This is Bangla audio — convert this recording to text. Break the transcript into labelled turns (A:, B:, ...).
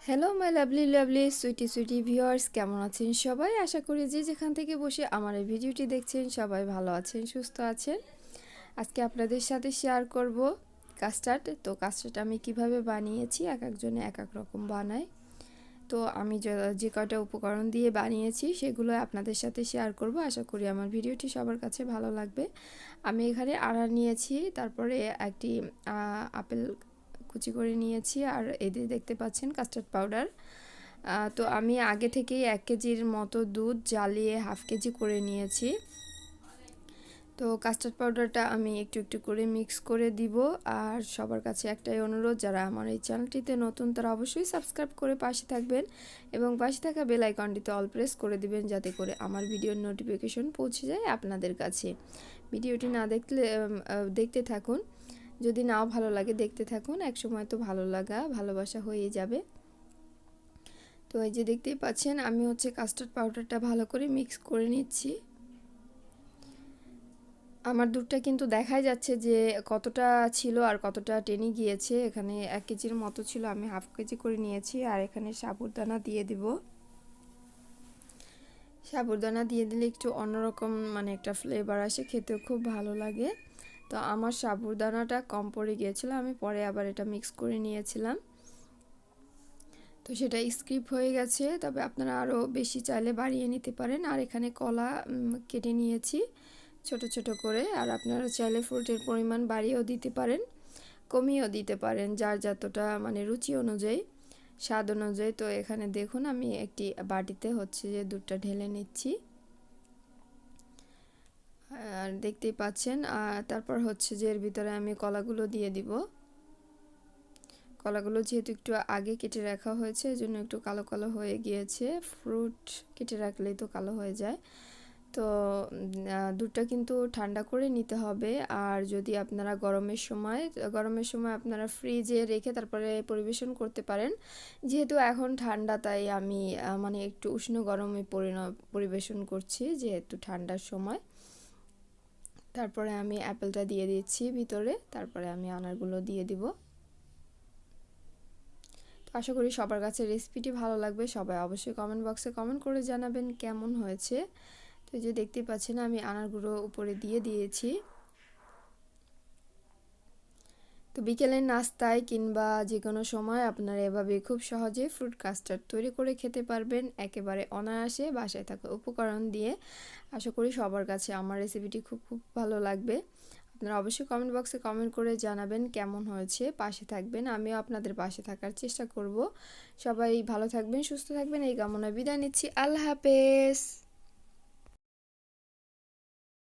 A: Hello my lovely lovely sweetie sweetie viewers, কেমন আছেন সবাই? আশা করি যে যেখান থেকে বসে আমার এই ভিডিওটি দেখছেন সবাই ভালো আছেন, সুস্থ আছেন। আজকে আপনাদের সাথে শেয়ার করব কাস্টার্ড। তো কাস্টার্ড আমি কিভাবে বানিয়েছি, এক একজনে এক এক রকম বানায়। তো আমি যে কয়টা উপকরণ দিয়ে বানিয়েছি সেগুলো আপনাদের সাথে শেয়ার করব। আশা করি আমার ভিডিওটি সবার কাছে ভালো লাগবে। আমি এখানে আনার নিয়েছি, তারপরে একটি আপেল কুচি করে নিয়েছি, আর এদিকে দেখতে পাচ্ছেন কাস্টার্ড পাউডার। তো আমি আগে থেকেই 1 কেজির মতো দুধ জ্বালিয়ে হাফ কেজি করে নিয়েছি। তো কাস্টার্ড পাউডারটা আমি একটু একটু করে মিক্স করে দিব। আর সবার কাছে একটাই অনুরোধ, যারা আমার এই চ্যানেলটিতে নতুন তারা অবশ্যই সাবস্ক্রাইব করে পাশে থাকবেন এবং পাশে থাকা বেল আইকনটিতে অল প্রেস করে দিবেন, যাতে করে আমার ভিডিওর নোটিফিকেশন পৌঁছে যায় আপনাদের কাছে। ভিডিওটি না দেখলে দেখতে থাকুন, যদি নাও ভালো লাগে দেখতে থাকুন, একসময় তো ভালো লাগা ভালোবাসা হয়ে যাবে। তো এই যে দেখতেই পাচ্ছেন আমি কাস্টার্ড পাউডারটা ভালো করে মিক্স করে নিচ্ছি। আমার দুধটা কিন্তু দেখাই যাচ্ছে যে কতটা ছিল আর কতটা টেনে গিয়েছে। এখানে 1 কেজির মতো ছিল, আমি হাফ কেজি করে নিয়েছি। আর এখানে সাবুদানা দিয়ে দিব। সাবুদানা দিয়ে দিলে একটু অন্যরকম একটা ফ্লেভার আসে, খেতেও খুব ভালো লাগে। তো আমার সাবুদানাটা কম পড়ে গিয়েছিল, আমি পরে আবার এটা মিক্স করে নিয়েছিলাম। তো সেটা স্কিপ হয়ে গেছে, তবে আপনারা আরও বেশি চাইলে বাড়িয়ে নিতে পারেন। আর এখানে কলা কেটে নিয়েছি ছোট ছোট করে। আর আপনারা চাইলে ফ্রুটের পরিমাণ বাড়িয়েও দিতে পারেন, কমিয়েও দিতে পারেন, যার যতটা রুচি অনুযায়ী, স্বাদ অনুযায়ী। তো এখানে দেখুন আমি একটি বাটিতে যে দুধটা ঢেলে নিচ্ছি। আর দেখতেই পাচ্ছেন। আর তারপর যে এর ভিতরে আমি কলাগুলো দিয়ে দিব। কলাগুলো যেহেতু একটু আগে কেটে রাখা হয়েছে, এজন্য একটু কালো কালো হয়ে গিয়েছে। ফ্রুট কেটে রাখলেই তো কালো হয়ে যায়। তো দুধটা কিন্তু ঠান্ডা করে নিতে হবে। আর যদি আপনারা গরমের সময় আপনারা ফ্রিজে রেখে তারপরে পরিবেশন করতে পারেন। যেহেতু এখন ঠান্ডা, তাই আমি একটু উষ্ণ গরমে পরিবেশন করছি, যেহেতু ঠান্ডার সময়। তারপরে আমি অ্যাপেলটা দিয়ে দিচ্ছি ভিতরে, তারপরে আমি আনারগুলো দিয়ে দিব। তো আশা করি সবার কাছে রেসিপিটি ভালো লাগবে। সবাই অবশ্যই কমেন্ট বক্সে কমেন্ট করে জানাবেন কেমন হয়েছে। তো এই যে দেখতে পাচ্ছেন আমি আনারগুলো উপরে দিয়ে দিয়েছি। তো বিকেলের নাস্তায় কিংবা যে কোনো সময় আপনারা এভাবে খুব সহজে ফ্রুট কাস্টার্ড তৈরি করে খেতে পারবেন, একেবারে অনায়াসে বাসায় থাকা উপকরণ দিয়ে। আশা করি সবার কাছে আমার রেসিপিটি খুব খুব ভালো লাগবে। আপনারা অবশ্যই কমেন্ট বক্সে কমেন্ট করে জানাবেন কেমন হয়েছে। পাশে থাকবেন, আমিও আপনাদের পাশে থাকার চেষ্টা করব। সবাই ভালো থাকবেন, সুস্থ থাকবেন, এই কামনায় বিদায় নিচ্ছি। আল্লাহ হাফেজ।